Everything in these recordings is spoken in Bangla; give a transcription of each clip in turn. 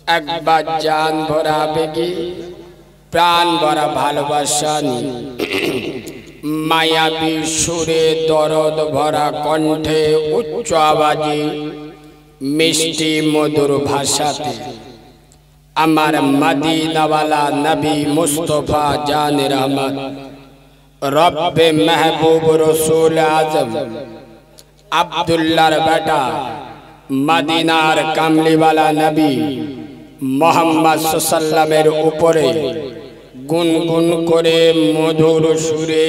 একবার জান ভরা আবেগে প্রাণ ভরা ভালোবাসা মায়াবী সুরে দরদ ভরা কণ্ঠে উচ্চ আওয়াজে মিষ্টি মধুর ভাষাতে আমার মদিনাওয়ালা নবী মুস্তফা জান রহমত রব্বে महबूब रसूल आजम আব্দুল্লাহর বেটা মদিনার কামলিওয়ালা নবী মোহাম্মদ সাল্লামের উপরে গুনগুন করে মধুর সুরে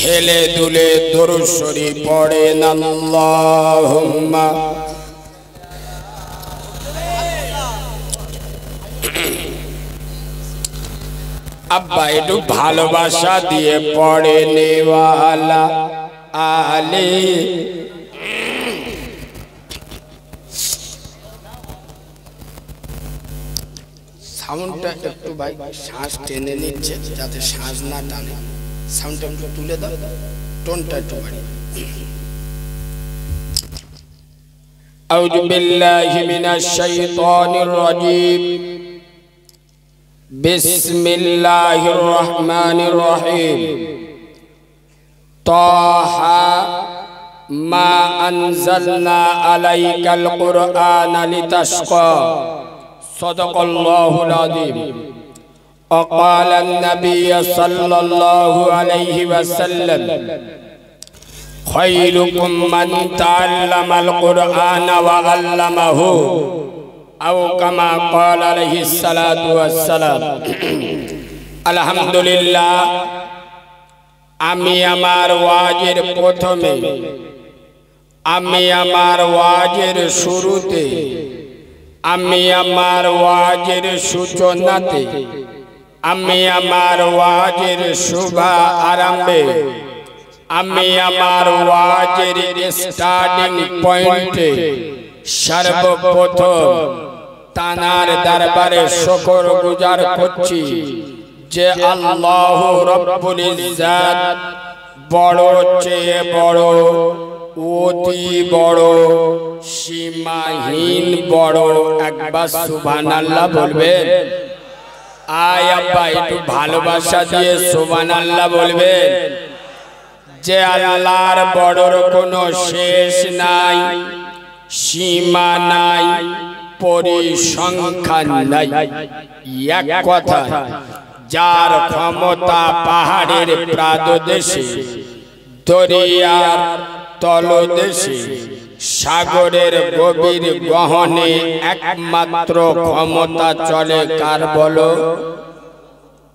হেলে দুলে দরুদ শরীফ পড়েন আল্লাহুম্মা আব্বা একটু ভালোবাসা দিয়ে পড়ে নেওয়ালা আলে সাউন্ডটা একটু ভাই শ্বাস টেনে নিচ্ছে যাতে শ্বাস না টানে সাউন্ডটা একটু তুলে দাও টোনটা একটু বাড়ি আউযু বিল্লাহি মিনাশ শাইতানির রাজীম বিসমিল্লাহির রহমানির রহিম তাহা মা আনজালনা আলাইকাল কুরআনা লিতাশকা সাদাকাল্লাহুল আযীম وقال النبي صلى الله عليه وسلم خيركم من تعلم القرآن وعلمه أو كما قال عليه الصلاة والسلام الحمد لله আমি আমার ওয়াজের প্রথমে আমি আমার ওয়াজের শুরুতে আমি আমার ওয়াজের সূচনাতে আমি আমার ওয়াজের শুভ আরম্ভে আমি আমার ওয়াজের স্টার্টিং পয়েন্টে সর্বপ্রথম তানার দরবারে শুকর গুজার করছি যে আল্লাহ রব্বুল ইজ্জত বড় চেয়ে বড় অতি বড় সীমাহীন বড় একবার সুবহানাল্লাহ বলবেন আয় আব্বা একটু ভালোবাসা দিয়ে সুবহানাল্লাহ বলবেন যে আল্লাহর বড়র কোনো শেষ নাই সীমা নাই পরিসংখ্যান নাই এক কথা যার ক্ষমতা পাহাড়ের প্রাদদেশে দরিয়ার তলদেশে সাগরের গভীর গহনে একমাত্র ক্ষমতা চলে কার বলো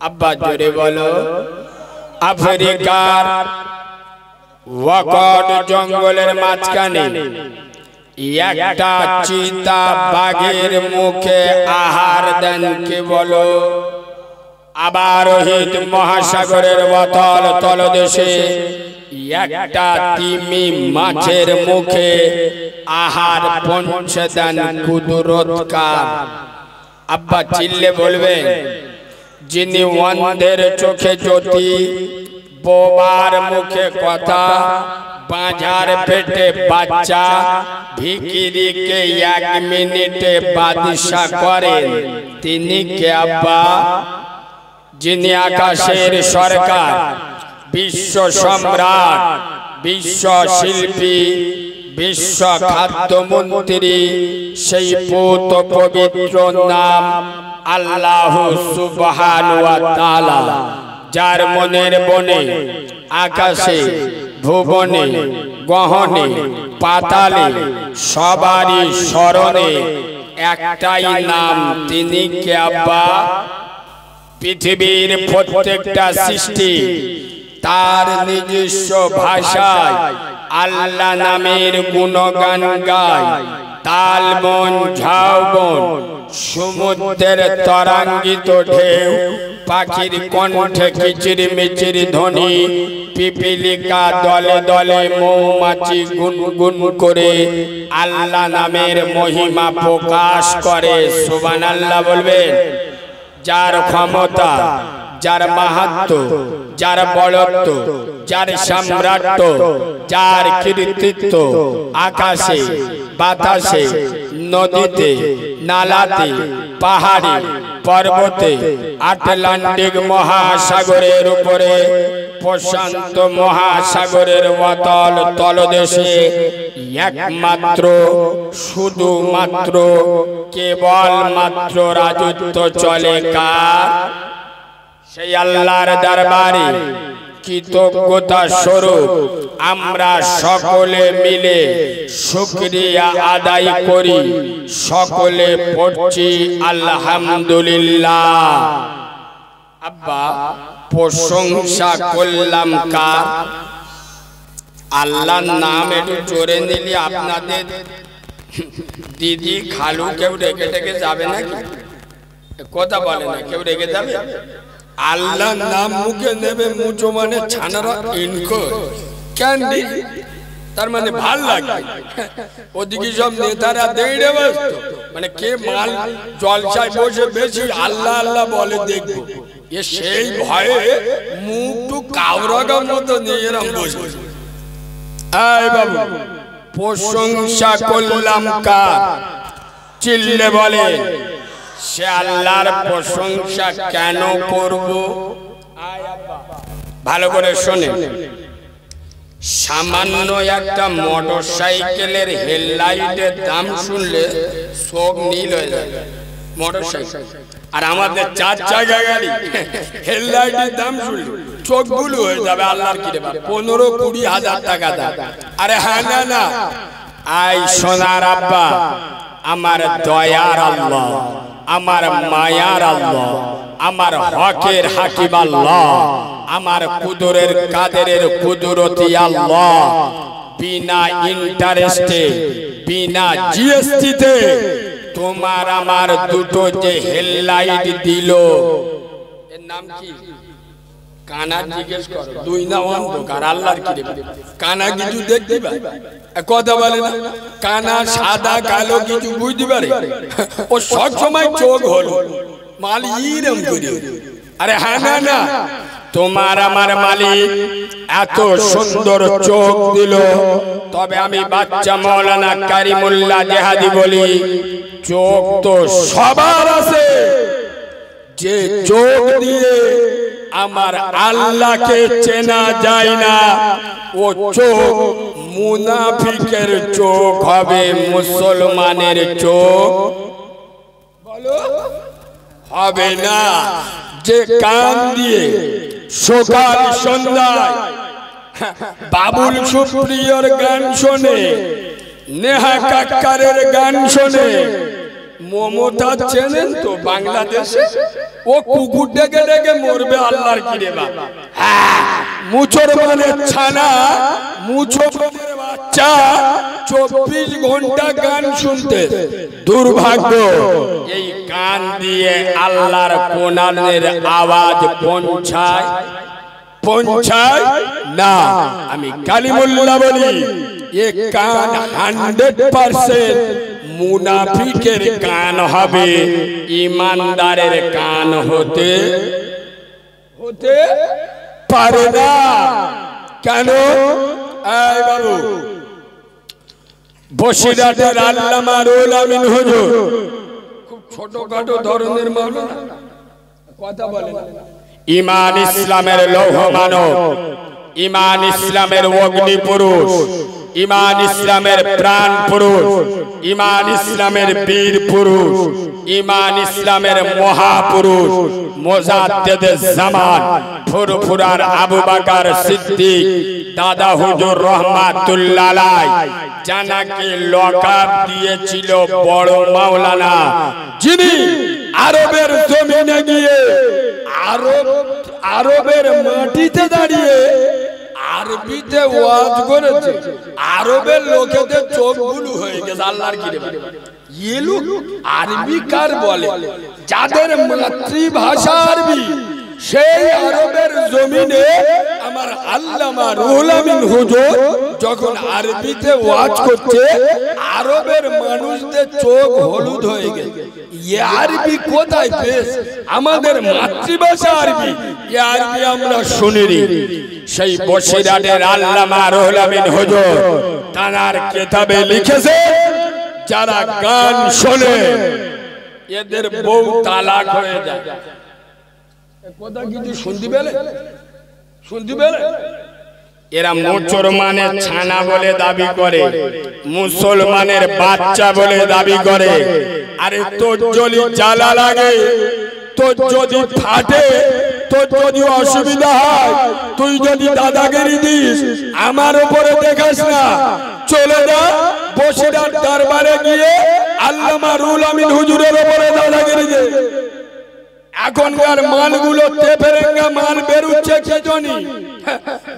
আব্বা জোরে বলো আফ্রিকার ওয়াকট জঙ্গলের মাঝখানে একটা চিতা বাঘের মুখে আহার দেন কে বলো আবার রোহিত মহাসাগরের অতল তলদেশে একটা তিমি মাছের মুখে আহার পৌঁছে দেন কুদরতকার আব্বা চিল্লে বলবেন যিনি অন্ধের চোখে জ্যোতি বোবার মুখে কথা বাঁঝার পেটে বাচ্চা ভিখিরিকে 1 মিনিটে বাদশা করেন তিনি কে আব্বা যিনি আকাশের সরকার বিশ্ব সম্রাট বিশ্ব শিল্পী বিশ্ব খাদ্যমন্ত্রী সেই পুত পবিত্র নাম আল্লাহ সুবহানাহু ওয়া তাআলা যার মনের বনে আকাশে ভুবনে গহনে পাতালে সবারই স্মরণে একটাই নাম তিনি কে আব্বা পৃথিবীর প্রত্যেকটা সৃষ্টি তার নিজস্ব ভাষায় আল্লাহ নামের গুণগান গায় তাল বন ঝাউ বন সমুদ্রের তরঙ্গিত ঢেউ পাখির কণ্ঠে কিচির মিচির ধ্বনি পিপিলিকা দলে দলে মৌমাছি গুনগুন করে আল্লাহ নামের মহিমা প্রকাশ করে সুবহানাল্লাহ বলবেন যার ক্ষমতা যার মাহাত্ম্য যার বড়ত্ব যার সম্রাটত্ব যার কীর্তিত্ব আকাশে বাতাসে নদীতে, নালাতে, পাহাড়ে, পর্বতে, আটলান্টিক মহাসাগরের উপরে, প্রশান্ত মহাসাগরের অতল তলদেশে একমাত্র শুধুমাত্র কেবলমাত্র রাজত্ব চলে কার? সেই আল্লাহর দরবারে কৃতজ্ঞতা স্বরূপ আমরা সকলে মিলে শুকরিয়া আদায় করি। সকলে পড়ছি আলহামদুলিল্লাহ। আব্বা প্রশংসা করলাম কার? আল্লাহর নাম একটু জোরে নিলে আপনাদের দিদি খালু কেউ রেখে টেকে যাবে নাকি? কথা বলে না, কেউ রেখে যাবে? আল্লাহর নাম মুখে নেবে মুচো মানে ছানারা ইনকো ক্যান্ডি, তার মানে ভাল লাগে। ওদিকে সব নেতারা দেড়ে বসতো, মানে কে মাল জলসায় বসে বেশি আল্লাহ আল্লাহ বলে দেখবো, এ সেই ভয়ে মুখটু কাউরাগার মতো নিয়ে এরম বসে। এই বাবু প্রশংসা করলাম কার? চিল্লে বলে সে আল্লাহর প্রশংসা কেন করব? ভালো করে শোনেন, সামান্য একটা মোটর সাইকেলের হেডলাইটের দাম শুনলে চোখ নীল হয়ে যাবে। মোটর সাইকেল আর আমাদের 4 চাকা গাড়ি হেডলাইটের দাম শুনলে চোখ গুলো হয়ে যাবে। আল্লাহর কি রে, 15-20 হাজার টাকা দাম। আরে হ্যাঁ না না, আই সোনার আব্বা, আমার দয়ার আল্লাহ, আমার মায়ার আল্লাহ, আমার হকের হাকিম আল্লাহ, আমার কুদরের কাদেরের কুদরতি আল্লাহ বিনা ইন্টারেস্টে, বিনা জিএসটিতে তোমার আমার দুটো যে হেডলাইট দিল, এর নাম কি? কানা জিজ্ঞেস করো, 2 না অন্ধকার। আল্লাহর কি রে, কানা কিছু দেখতে পারে? কথা বলে না, কানা সাদা কালো কিছু বুঝতে পারে? ও সব সময় চোখ হলো মাল ইরম করে। আরে হ্যাঁ না না, তোমার আমার মালিক এত সুন্দর চোখ দিল। তবে আমি বাচ্চা মাওলানা কারিমুল্লাহ জেহাদি বলি, চোখ তো সবার আছে, যে চোখ দিয়ে আমার আল্লাহকে চেনা যায় না ও চোখ মুনাফিকের চোখ হবে, মুসলমানের চোখ বলো হবে না। যে কান দিয়ে সকাল সন্ধ্যায় বাবুল সুপ্রিয়র গান শোনে, নেহা কাক্কারের গান শোনে, মমতা চেনেন তো বাংলাদেশে, ও কুকুর ডেকে ডেকে মরবে। আল্লাহর কি রে বাবা, মুচোর মানে ছানা, মুচো বাচ্চা 24 ঘন্টা গান শুনতে। দুর্ভাগ্য, এই কান দিয়ে আল্লাহর কোরআনের আওয়াজ পৌঁছায় না। আমি কালিমুল্লাহ বলি, এ কান 100% মুনাফিকের কান হবে, ইমানদারের কান হতে পারে না। কেন? এই বাবু বসিরহাটের আল্লামা রুহুল আমিন হুজুর খুব ছোটখাটো ধরনের মাওলানা, কথা বলে না। ঈমান ইসলামের লৌহ মানব, ঈমান ইসলামের অগ্নি পুরুষ, ঈমান ইসলামের প্রাণ পুরুষ, ঈমান ইসলামের বীর পুরুষ, ঈমান ইসলামের মহাপুরুষ, মুজাদ্দিদে জামান ফুরফুরার আবু বকর সিদ্দিক দাদা হুজুর রহমাতুল্লাহ আলাইহি, জানাকে লকাব দিয়েছিল বড় মাওলানা, যিনি আরবের জমিনে গিয়ে আরবের মাটিতে দাঁড়িয়ে আরবিতে ওয়াজ করেছে। আরবের লোকেদের চোখগুলো হয়ে গেছে। আল্লাহর কি রে, ये लोग আরবি কার বলে? যাদের মাতৃভাষা আরবি, সেই আরবের জমিনে আমার আল্লামা রুহুল আমিন হুজুর যখন আরবিতে ওয়াজ করছে, আরবের মানুষদের চোখ হলুদ হয়ে গেছে। এই আরবি কোথায় পেয়েছে? আমাদের মাতৃভাষা আরবি, এই আরবি আমরা শুনিনি। সেই বসিরহাটের আল্লামা রুহুল আমিন হুজুর তার কিতাবে লিখেছে, যারা গান শোনে এদের বউ তালাক হয়ে যায়। কথা কিছু শুনতে পেলে? শুনতে পেলে? এরা মুসলমানের ছানা বলে দাবি করে, মুসলমানের বাচ্চা বলে দাবি করে। আরে তোর যদি জ্বালা লাগে, তোর যদি ফাটে, তোর যদি অসুবিধা হয়, তুই যদি দাদাগিরি দিস আমার উপরে দেখাস না, চলে যা বসিরার দরবারে গিয়ে আল্লামা রুহুল আমিন হুজুরের উপরে দাদাগিরি দে। এখনকার মালগুলো তেফেরেঙ্গা মাল বেরুচ্ছে কে জানি,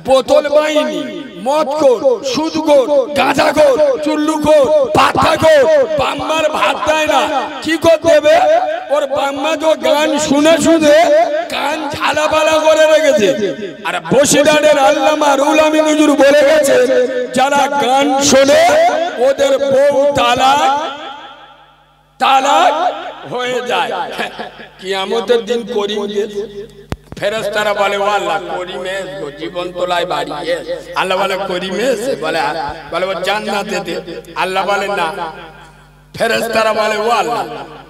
বোতল বাহিনী, মদখোর, সুদখোর, গাঁজাখোর, চুল্লুখোর, পাঠাখোর। বাম্মার ভাত দেয় না, কি করে দেবে? ওর বাম্মা তো গান শুনে শুনে কান ঝালাপালা করে রেখেছে। আর বসিরহাটের আল্লামা রুহুল আমিন হুজুর বলে গেছে, যারা গান শোনে ওদের বউ তালাক তালাক হয়ে যায়। কিয়ামতের দিন করিম ফেরেশতারা বলে ও আল্লাহ করিমে জীবন তোলায় বাড়ি, আল্লাহ বলে করিমে বলে ও জান্নাতে দে। আল্লাহ বলে না। ফেরেশতারা বলে ও আল্লাহ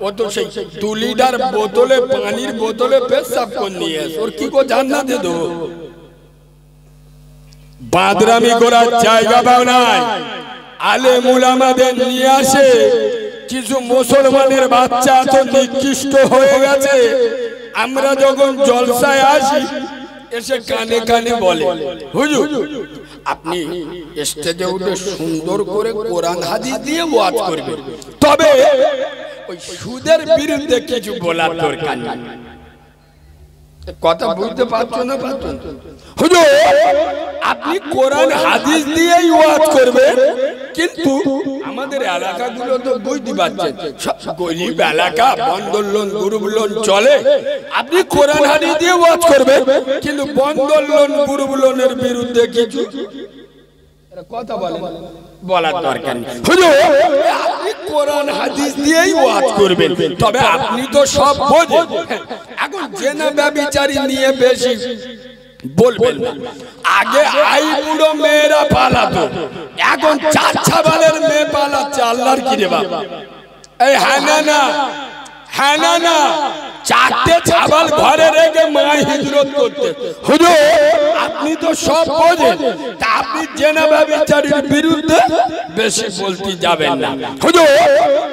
ও তো সেই 2 লিটার বোতলে পানির বোতলে পেশাব করে নিয়ে এসে ওর কি করে জান্নাতে দেবো? বাদরামি করার জায়গা পাও নাই। আলেম উলামাদের নিয়ে আসে, কিছু মুসলমানের বাচ্চা তো নিকৃষ্ট হয়ে গেছে। আমরা যখন জলসায় আসি এসে কানে কানে বলে, হুজুর আপনি স্টেজে উঠে সুন্দর করে কোরআন হাদিস দিয়ে ওয়াজ করবেন, তবে ওই সুদের বিরুদ্ধে কিছু বলার দরকার নেই। কথা বুঝতে পারছো না? পারছো? হুজুর আপনি কোরআন হাদিস দিয়েই ওয়াজ করবেন, কিন্তু আমাদের এলাকাগুলো তো বুঝতে পারছেন গরিব এলাকা, বন্দর লোন গ্রুপ লোন চলে। আপনি কোরআন হাদিস দিয়ে ওয়াজ করবেন, কিন্তু বন্দর লোন গ্রুপ লোনের বিরুদ্ধে কিছু কথা বলেন, বলার দরকার নেই। হুজুর আপনি কোরআন হাদিস দিয়েই ওয়াজ করবেন, তবে আপনি তো সব বোঝেন। এখন জেনা ব্যভিচারী নিয়ে বেশি বলবেন না। আগে আই বুড়ো মেয়েরা পালাতো, এখন 4 বালের মেয়ে পালাচ্ছে। আল্লাহর কি রে বাবা? এই হানানা হানানা 4টে ছাবাল ঘরে রেখে মা হিজরত করতে। হুজুর আপনি তো সব বোঝেন, তা আপনি জেনা ব্যভিচারীর বিরুদ্ধে বেশি বলতে যাবেন না। হুজুর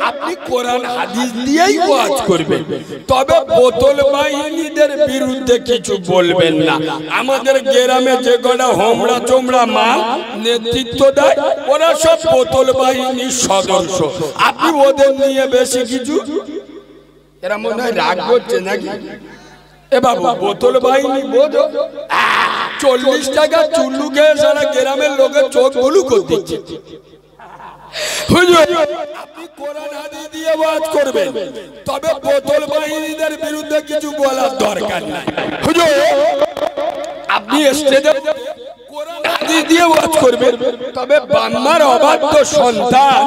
আপনি কোরআন হাদিস দিয়েই ওয়াজ করবেন, তবে বোতল বাহিনীদের বিরুদ্ধে কিছু বলবেন না। আমাদের গ্রামে যে কটা হোমরা চোমরা মাল নেতৃত্ব দেয় ওরা সব বোতল বাহিনীর সদস্য। আপনি ওদের নিয়ে বেশি কিছু, এরা মনে হয় রাগ করছে নাকি? এ বাবু বোতল বাহিনী বোঝো, 40 টাকা চুল্লু খেয়ে সারা গ্রামের লোকের চোখ গুলু করে দিচ্ছে। হুজুর আপনি কোরআন হাদিস দিয়ে ওয়াজ করবেন, তবে বোতল বাহিনীদের বিরুদ্ধে কিছু বলার দরকার নাই। হুজুর আপনি স্টেজে কোরআন হাদিস দিয়ে ওয়াজ করবেন, তবে বাম্মার অবাধ্য সন্তান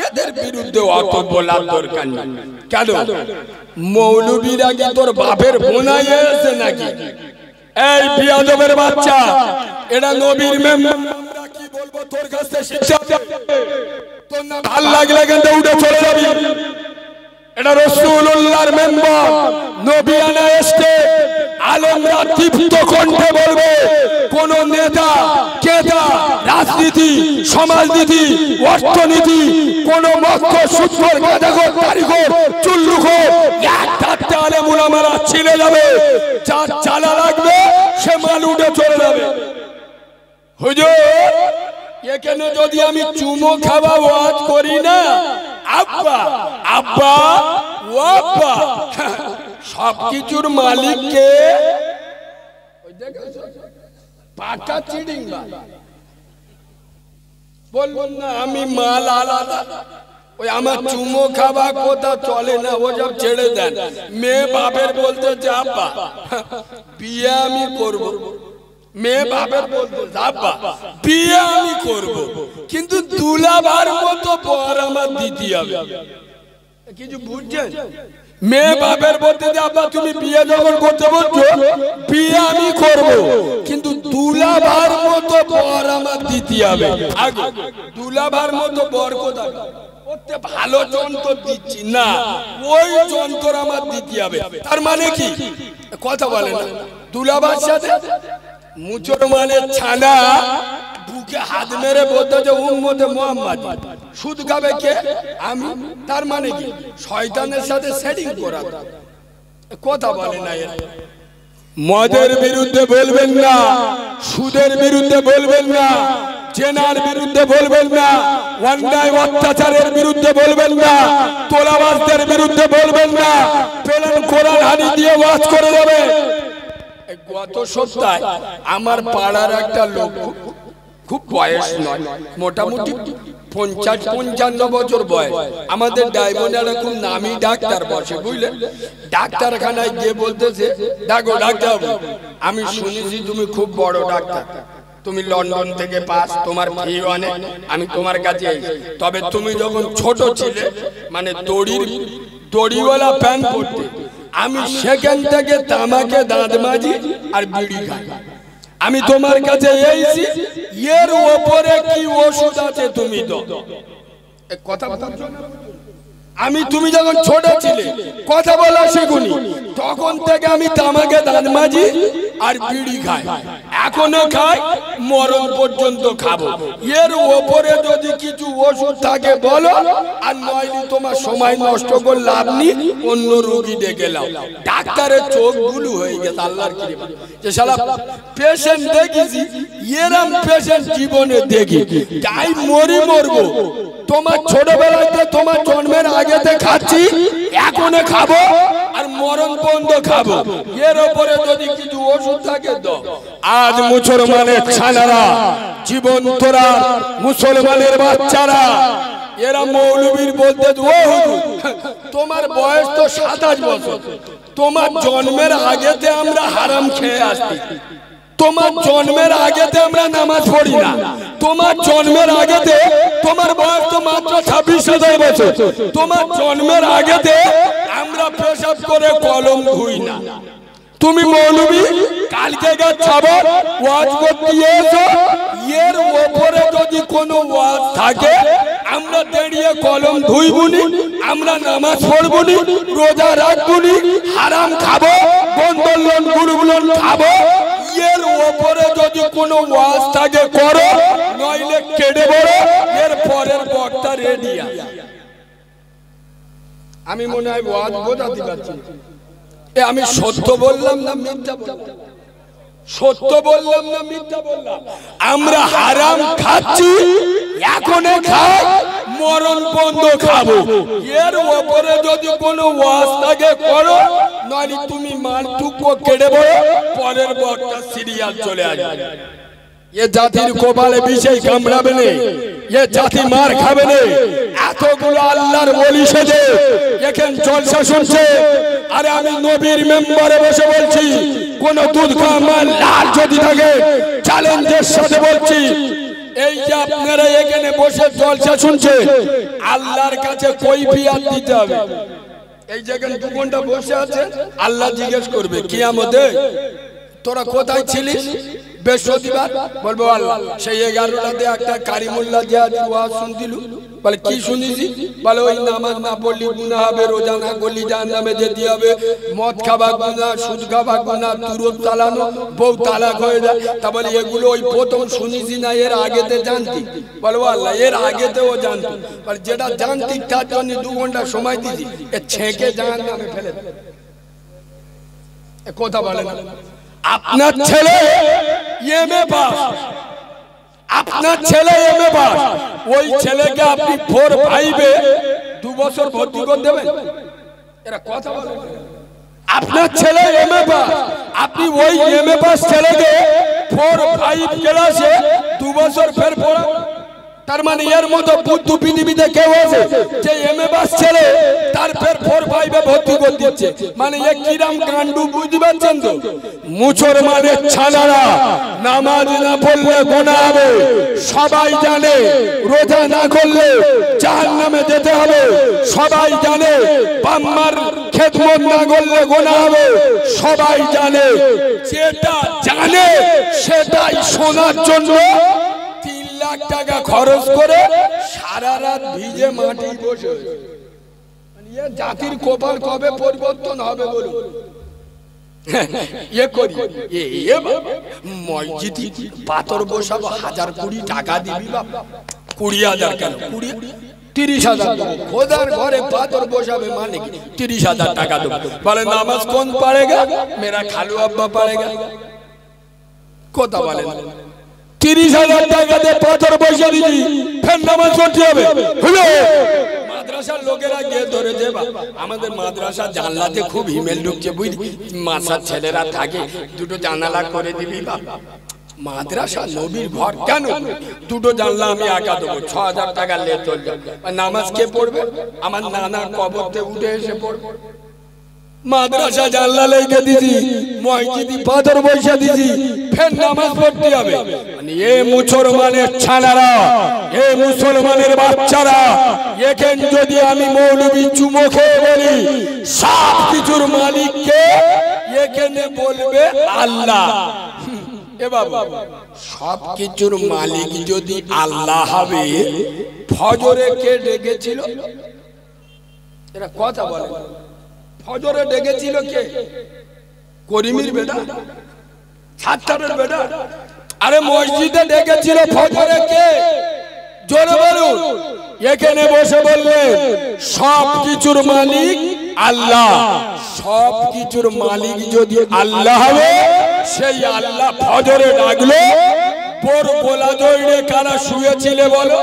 এদের বিরুদ্ধে অত বলার দরকার নেই। কেন মৌলবীরা কি তোর বাপের বোনাই এসে নাকি? এই বিয়াদবের বাচ্চা, এটা নবীর মেম্বার। আমরা কি বলবো তোর কাছে শিক্ষা? তোর না ভাল লাগলে কিন্তু উঠে চলে যাবি। এটা রাসূলুল্লাহর মেম্বার, নবী আনা এসে আলেমরা দীপ্ত কণ্ঠে বলবে, কোন নেতা কেতা রাজনীতি সমাজনীতি অর্থনীতি কোন মক্ষ সূত্র গাদাগর কারিগর চুল্লুখোর একটা আলেম উলামারা ছিলে যাবে। যার জ্বালা লাগবে সে মাল উঠে চলে যাবে। হুজুর এখানে যদি আমি চুমো খাওয়া ওয়াজ করি না, আব্বা আব্বা ও আব্বা, সবকিছুর মালিক কে? পাটা চিড়িংবা বলবেন না আমি মাল আলাদা, ওই আমার চুমো খাওয়া কথা চলে না, ও সব ছেড়ে দেন। মেয়ে বাপের বলতে আব্বা বিয়ে আমি করব, মেয়ে বাপের বলতে আব্বা বিয়ে আমি করব, কিন্তু দুলাভার মতো বর আমার দিতে হবে। কিছু বুঝছেন? মেয়ে বাপের বলতে আব্বা তুমি বিয়ে যখন করতে বলছো বিয়ে আমি করব, কিন্তু দুলাভার মতো বর আমার দিতে হবে। আগে দুলাভার মতো বর কোথায়? ও ওতে ভালো যন্ত্র দিচ্ছি না, ওই যন্ত্র আমার দিতে হবে। তার মানে কি কথা বলে না, দুলাবার সাথে মুসলমানের ছানা বুকে হাত মেরে বলতে যে উম্মতে মুহাম্মদ, সুদ খাবে কে? আমি। তার মানে কি শয়তানের সাথে সেটিং করা। কথা বলে না এরা। মদের বিরুদ্ধে বলবেন না, সুদের বিরুদ্ধে বলবেন না, জেনার বিরুদ্ধে বলবেন না, অন্যায় অত্যাচারের বিরুদ্ধে বলবেন না, তোলাবাজদের বিরুদ্ধে বলবেন না, পেলেন কোরআন হাদিস দিয়ে ওয়াজ করে যাবে। গত সপ্তাহে আমার পাড়ার একটা লোক, খুব বয়স নয়, মোটামুটি 50-55 বছর বয়স, আমাদের ডায়মন্ডে খুব নামি ডাক্তার বসে, বুঝলেন? ডাক্তারখানায় গিয়ে বলতেছে, ডাকো ডাক্তার, আমি শুনেছি তুমি খুব বড় ডাক্তার, তুমি লন্ডন থেকে পাস, তোমার ফি অনেক, আমি তোমার কাছে এসেছি। তবে তুমি যখন ছোট ছিলে, মানে দড়িওয়ালা প্যান্ট পরতে, আমি সেখান থেকে তামাকে দাঁত মাজি আর বিড়ি খাই। আমি তোমার কাছে এসেছি, এর উপরে কি ওষুধ আছে তুমি দাও। কথা বলছো না? আমি তুমি যখন ছোট ছিলে কথা বলা শেখুনি, তখন থেকে আমি তামাকে দাঁত মাজি আর বিড়ি খাই, এখনো খাই, মরণ পর্যন্ত খাবো। এর উপরে যদি কিছু ওষুধ থাকে বলো, আর নইলে তোমার সময় নষ্ট করে লাভ নেই, অন্য রোগী ডেকে লাও। ডাক্তারের চোখ গুলো হয়ে গেছে আল্লাহর কৃপা, যে শালা পেশেন্ট দেখেছি, এরম পেশেন্ট জীবনে দেখি, তাই মরবো। তোমার ছোটবেলাতে তোমার জন্মের আগেতে খাচ্ছি, এখনো খাবো, আর মরণ পর্যন্ত খাবো। এর উপরে যদি কিছু ওষুধ থাকে দাও। আজ মুসলমানের ছানারা, জীবন তোরা মুসলমানের বাচ্চারা, এরা মৌলবীর বলতে, ও হুজুর তোমার বয়স তো 27 বছর, তোমার জন্মের আগেতে আমরা হারাম খেয়ে আসছি, তোমার জন্মের আগেতে আমরা নামাজ পড়ি না, তোমার জন্মের আগেতে, তোমার বয়স তো মাত্র 26,000 বছর, তোমার জন্মের আগেতে আমরা পেশাব করে কলম ধুই না। তুমি মৌলবী কালকে ছাবো ওয়াজ করতে এসো, এর উপরে যদি কোনো ওয়াজ থাকে, আমরা দাঁড়িয়ে কলম ধুইবুনি, আমরা নামাজ পড়বুনি, রোজা রাখবুনি, হারাম খাবো, বন্ধন গুরুগুলন খাবো। এর উপরে যদি কোনো ওয়াজ থাকে করো, নইলে কেটে বড়। এর পরের বক্তা রেডি আছে। আমি মনে হয় ওয়াজ বোঝাতে পারছি। আমি সত্য বললাম না মিথ্যা বললাম? সত্য বললাম না মিথ্যা বললাম? আমরা হারাম খাচ্ছি, এখনো খাই, মরণ বন্ধ খাবো। এর উপরে যদি কোনো ওয়াজ থাকে করো, নইলে তুমি মাল টুকো কেটে বড়, পরের বক্তা সিরিয়াল চলে আসবে। এ জাতির কপালে বিষয় কামড়াবে না, এ জাতি মার খাবে না। এতগুলো আল্লাহর ওলি সেজে এখানে জলসা শুনছে, আরে আমি নবীর মেম্বারে বসে বলছি, কোন দুধ খাওয়া মাল লাল যদি থাকে চ্যালেঞ্জের সাথে বলছি, এই যে আপনারা এখানে বসে জলসা শুনছে, আল্লাহর কাছে কৈফিয়ত দিতে হবে। এই যেখানে 2 ঘন্টা বসে আছে, আল্লাহ জিজ্ঞেস করবে কিয়ামতে, তোরা কোথায় ছিলিস? বৃহস্পতিবার বলবো আল্লাহ সেই 11টাতে একটা কারিমুল্লাহ জিয়াদি ওয়াজ শুনতিলু। বলে কি শুনিছি? বলে ওই নামাজ না পড়লি গুনাহ হবে, রোজা না করলি জাহান্নামে যেতে হবে, মদ খাওয়া গুনাহ, সুদ খাওয়া গুনাহ, তুরত চালানো, বউ তালাক হয়ে যায়। তা বলে এগুলো ওই প্রথম শুনিছি না, এর আগেতে জানতি? বলবো আল্লাহ এর আগেতেও জানতি। বলে যেটা জানতি তার জন্য 2 ঘন্টা সময় দিছি, এ ছেঁকে জাহান্নামে ফেলে দে। কথা বলে না? আপনার ছেলে এমএ পাস, আপনার ছেলে এমএ পাস, ওই ছেলেকে আপনি 4-5-এ 2 বছর ভর্তি করে দেবেন? এরা কথা বলে। আপনার ছেলে এমএ পাস, আপনি ওই এমএ পাস ছেলেকে 4-5 ক্লাসে 2 বছর ফের পড়া? তার মানে এর মতো বুদ্ধ পৃথিবীতে কেউ আছে যে এমএ পাস ছেলে তার ফের 4-5-এ ভর্তি করে দিচ্ছে? মানে এ কিরাম কাণ্ডু বুঝতে পারছেন তো? মুসলমানের ছানারা নামাজ না পড়লে গুনাহ হবে, সবাই জানে। রোজা না করলে জাহান্নামে যেতে হবে, সবাই জানে। বাম্মার খেদমত না করলে গুনাহ হবে, সবাই জানে। যেটা জানে সেটাই শোনার জন্য 3 লাখ টাকা খরচ করে সারা রাত ভিজে মাটি বসে, জাতির কপাল কবে পরিবর্তন হবে বলুন? মসজিদে পাথর বসাবো, 1020 টাকা দিবি বাবা, 20,000 কেন 30,000 দেবো। খোদার ঘরে পাথর বসাবে মানে 30,000 টাকা দেবো। বলে নামাজ কোন পড়েগা? মেরা খালু আব্বা পড়েগা। কথা বলে 30,000 টাকা দিয়ে পাথর বসিয়ে দিবি, ফের নামাজ পড়তে হবে। মাদ্রাসার লোকেরা গিয়ে ধরে দেবা, আমাদের মাদ্রাসা জানলাতে খুব হিমেল ঢুকছে বুঝলি, মাদ্রাসার ছেলেরা থাকে, দুটো জানালা করে দিবি বাবা। মাদ্রাসা নবীর ঘর, কেন দুটো জানলা আমি একা দেবো, 6,000 টাকা লে চল যাবে। নামাজ কে পড়বে? আমার নানা কবরতে উঠে এসে পড়বে। মাদ্রাসা জানলা লেগে দিছি, মসজিদে পাথর বসিয়ে দিছি, ফের নামাজ পড়তে হবে। এ মুসলমানের ছানারা, এ মুসলমানের বাচ্চারা, এখান যদি আমি মৌলবী চুমো খেয়ে বলি সব কিছুর মালিককে, এখানে বলবে আল্লাহ। এ বাবা, সব কিছুর মালিক যদি আল্লাহ হবে, ফজরে কে ডেকেছিল? এরা কথা বলে, ফজরে ডেকেছিল কে? করিমের বেটা, ছাত্রের বেটা। আরে মসজিদে ডেকেছিল ফজরে কে? জোরে বলুন। এখানে বসে বললেন সব কিছুর মালিক আল্লাহ। সব কিছুর মালিক যদি আল্লাহ হবে, সেই আল্লাহ ফজরে ডাকলো। বোর গোলা দৌড়ে কারা শুয়েছিলে বলো?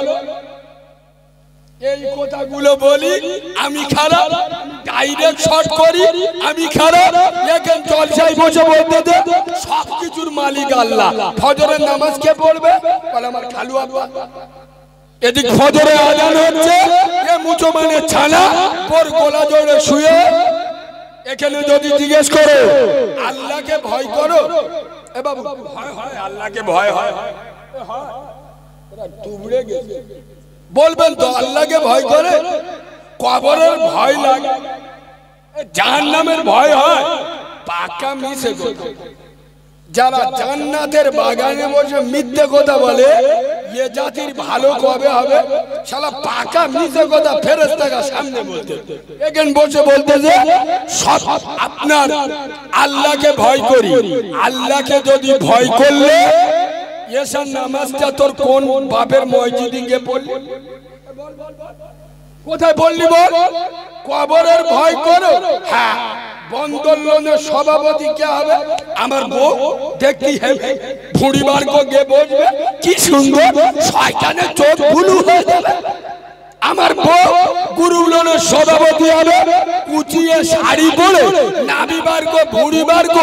এই কথাগুলো বলি আমি খারাপ, ডাইরেক্ট শর্ট করি আমি খারাপ। এখন জলসায় বসে বলতে দে সব কিছুর মালিক আল্লাহ, ফজরের নামাজ কে পড়বে? বলে আমার খালু আব্বা। এদিক ফজরে আজান হচ্ছে, এ মুসলমানের ছানা পর গোলা জোরে শুয়ে। এখানে যদি জিজ্ঞেস করো আল্লাহকে ভয় করো, এ বাবু ভয় হয়, আল্লাহকে ভয় হয়, তুবড়ে গেছে। বলবেন তো আল্লাহকে ভয় করে? কবরের ভয় লাগে, জাহান্নামের ভয় হয়, পাকা মিশে কথা। যারা জান্নাতের বাগানে বসে মিথ্যে কথা বলে, এ জাতির ভালো কবে হবে? শালা পাকা মিথ্যে কথা ফেরেশতাকে সামনে বলতে, এখানে বসে বলতে যে সব আপনার আল্লাহকে ভয় করি। আল্লাহকে যদি ভয় করলে এসার নামাজটা তোর কোন বাপের মসজিদে গিয়ে পড়লি? কোথায় পড়লি বল? কবরের ভয় করো। হ্যাঁ, বন্দোলনের সভাপতি কে হবে? আমার বউ। দেখি ভুঁড়ি বার গিয়ে বসবে, কি সুন্দর, শয়তানের চোখ বুলু হয়ে যাবে। আমার বউ গুরুলনের সভাপতি হবে, কুচিয়ে শাড়ি পরে নাভি বার্গ ভুঁড়ি বার্গ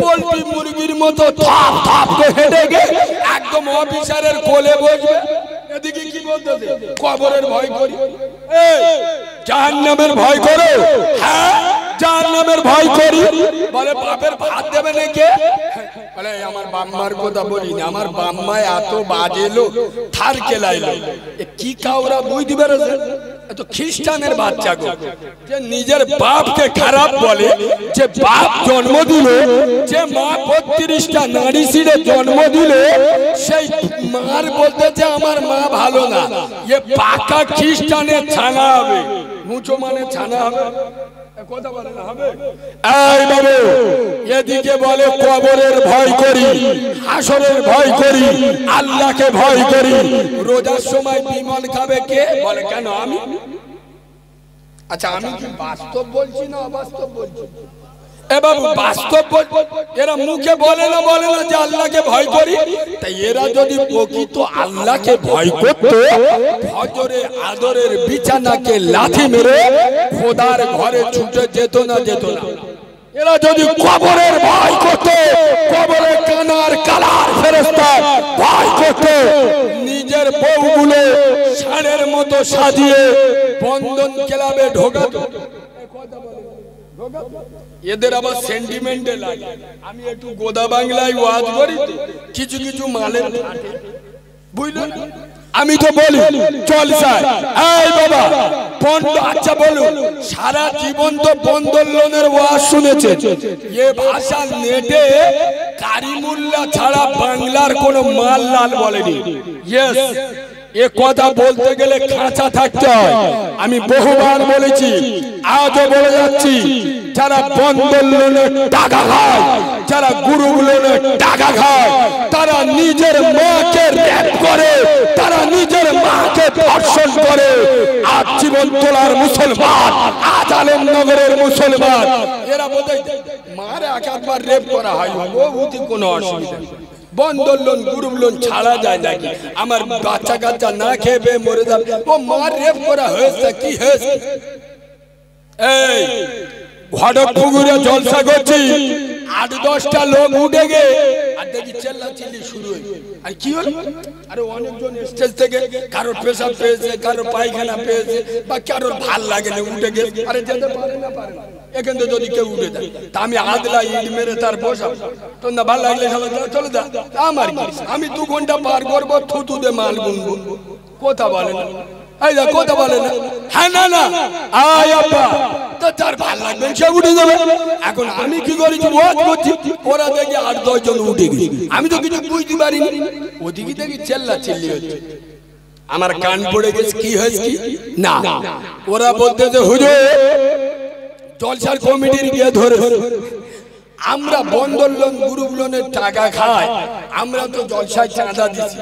পোল্ট্রি মুরগির মতো থাপ থাপ করে হেঁটে গে একদম অফিসারের কোলে বসবে। এদিকে কি বলতেছে? কবরের ভয় করি। জাহান্নামের ভয় করো? হ্যাঁ, জাহান্নামের ভয় করি। বলে বাপের ভাত দেবে নাকি? বলে আমার বাম্মার কথা বলি না, আমার বাম্মা এত বাজে লোক, থার কেলাইলো। কি কাউরা বুঝতে পেরেছে? এত খ্রিস্টানের বাচ্চা গো, যে নিজের বাপকে খারাপ বলে, যে বাপ জন্ম দিল, যে মা 32টা নারী ছিঁড়ে জন্ম দিল, সেই মার বলতেছে আমার মা ভালো না। এ পাকা খ্রিস্টানের ছানা হবে, মুসলমানের ছানা হবে। কথা বলে না হবে? এই বাবু, এদিকে বলে কবরের ভয় করি, হাসরের ভয় করি, আল্লাহকে ভয় করি। রোজার সময় বিমল খাবে কে? বলে কেন আমি? আচ্ছা, আমি কি বাস্তব বলছি না অবাস্তব বলছি? এ বাবু বাস্তব বল। এরা মুখে বলে না যে আল্লাহকে ভয় করি। তাই এরা যদি প্রকৃত আল্লাহকে ভয় করত, ফজরে আদরের বিছানাকে লাথি মেরে খোদার ঘরে ছুটে যেত না। এরা যদি কবরের ভয় করত, কবরের কানার কালার ফেরেশতা ভয় করত, নিজের বউগুলো ষাঁড়ের মতো সাজিয়ে বন্ধন ক্লাবে ঢোকাতো। এদের আবার সেন্টিমেন্টে লাগে। আমি একটু গোদা বাংলায় ওয়াজ করি, কিছু কিছু মালের বুঝলেন। আমি তো বলি জলসায়, এই বাবা বন্ধ। আচ্ছা বলুন, সারা জীবন তো বন্দোলনের ওয়াজ শুনেছেন, এ ভাষা নেটে কারিমুল্লাহ ছাড়া বাংলার কোনো মাল লাল বলেনি। ইয়েস, এ কথা বলতে গেলে খাঁচা থাকতে হয়। আমি বহুবার বলেছি, আজও বলে যাচ্ছি, যারা বন্ধন লোনে টাকা খায়, যারা গ্রুপ লোনে টাকা খায়, তারা নিজের মাকে রেপ করে, তারা নিজের মাকে ধর্ষণ করে। আজ জীবনতলার মুসলমান, আজ আলমনগরের মুসলমান, এরা বোধহয় মারে একবার রেপ করা হয়, ও উঠি কোনো অসুবিধা নেই। বন্ধন লোন গ্রুপ লোন ছাড়া যায় নাকি? আমার বাচ্চা কাচ্চা না খেয়ে পেয়ে মরে যাবে, ও মার রেপ করা হয়েছে, কি হয়েছে? এই ঘটক পুকুরে জলসা করছি, 8-10টা লোক উঠে গে আর দেখি চেল্লাচিল্লি শুরু হয়ে। আর কি হলো? আরে অনেকজন স্টেজ থেকে কারোর পেশাব পেয়েছে, কারোর পায়খানা পেয়েছে, বা কারোর ভাল লাগে না, উঠে গে। আরে যেতে পারে না, পারে না, এখান থেকে যদি কেউ উঠে যায় তা আমি আদলা ইট মেরে তার বসাব, তো না ভাল লাগলে চলে যা, আমার কি? আমি 2 ঘন্টা পার করবো, থুতু দে মাল গুনবো, কথা বলে না। এই দা কথা বলে না, হ্যাঁ না না আয় আব্বা, তো তার ভাল লাগবে সে উঠে যাবে। এখন আমি কি করেছি, ওয়াজ করছি, ওরা দেখি 8-10 জন উঠে গেছে, আমি তো কিছু বুঝতে পারিনি। ওদিকে দেখি চেল্লা চিল্লি হচ্ছে, আমার কান পড়ে গেছে, কি হয়েছে কি না। ওরা বলতেছে হুজুর জলসার কমিটির গিয়ে ধরে, আমরা বন্ধন লোন গ্রুপ লোনের টাকা খাই, আমরা তো জলসায় চাঁদা দিচ্ছি,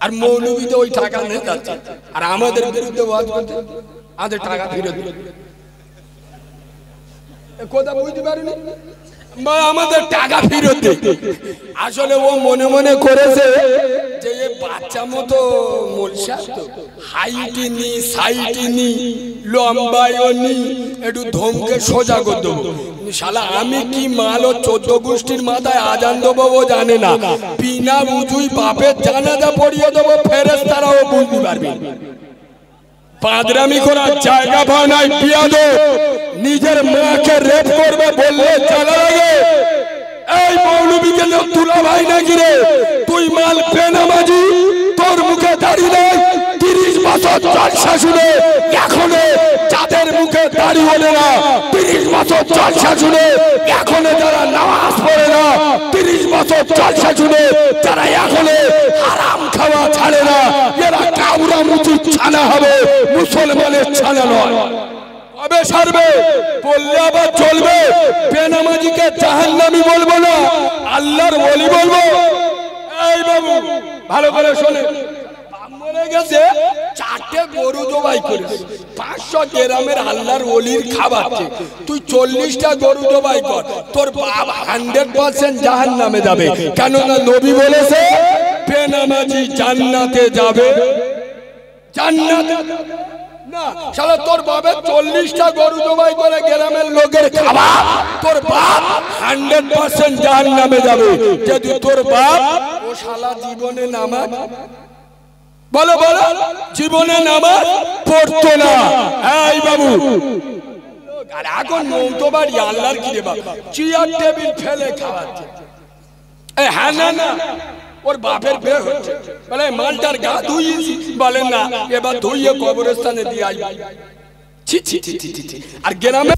আর মৌলবী তো ওই টাকা নিয়ে যাচ্ছে, আর আমাদের বিরুদ্ধে ওয়াজ করতে, আমাদের টাকা ফিরে দিল। কথা বুঝতে পারিনি, আমাদের টাকা ফিরত দে। আসলে ও মনে মনে করেছে যে এ বাচ্চা মতো মোলসা, হাইটি নি, সাইটি নি, লম্বায়ও নি, একটু ধমকে সোজা করে দেবো। শালা আমি কি মাল, ও 14 গোষ্ঠীর মাথায় আজান দেবো ও জানে না, বিনা বুঝুই বাপের জানাজা পড়িয়ে দেবো, ফেরেশতারাও বুঝতে পারবে। পাদরামি করার জায়গা পায় নাই, বিয়াদব নিজের মাকে রেপ করবে বললে জ্বালা লাগে। এই মৌলবীকে তুলা ভাই নাকি রে, তুই মাল বেনামাজি, তোর মুখে দাড়ি নেই, 30 বছর জলসা শুনে এখনো যাদের মুখে দাড়ি ওঠে না, 30 বছর জলসা শুনে এখনো যারা নামাজ পড়ে না, 30 বছর জলসা শুনে যারা এখনো হারাম খাওয়া ছাড়ে না, এরা কাউরা মুচি ছানা হবে, মুসলমানের ছানা নয়। কবে সারবে বললে আবার চলবে? বেনামাজিকে জাহান্নামী বলবো না, আল্লাহর ওলি বলবো। এই বাবু ভালো করে শোনে, মরে গেছে 4টে গরু জবাই করেছে, 500 গ্রামের আল্লাহর ওলির খাবার, তুই 40টা গরু জবাই কর, তোর বাপ 100% জাহান্নামে যাবে। কেননা নবী বলেছে বেনামাজি জান্নাতে যাবে, জান্নাতে না। শালা তোর বাপের 40টা গরু জবাই করে গ্রামের লোকের খাবার, তোর বাপ 100% জাহান্নামে যাবে। যদি তোর বাপ ও শালা জীবনে নামাজ, বলো বলো, জীবনে নামাজ পড়তো না। এই বাবু, আর এখন মৌতবাড়ি আল্লাহর কি রে বাবা, চেয়ার টেবিল ফেলে খাওয়াচ্ছে। এই হ্যাঁ না না, ওর বাপের বের হচ্ছে, বলে মালটার গা ধুইয়েছি, বলেন না এবার ধুইয়ে কবরস্থানে দিয়ে আই। ছি ছি ছি ছি ছি। আর গ্রামে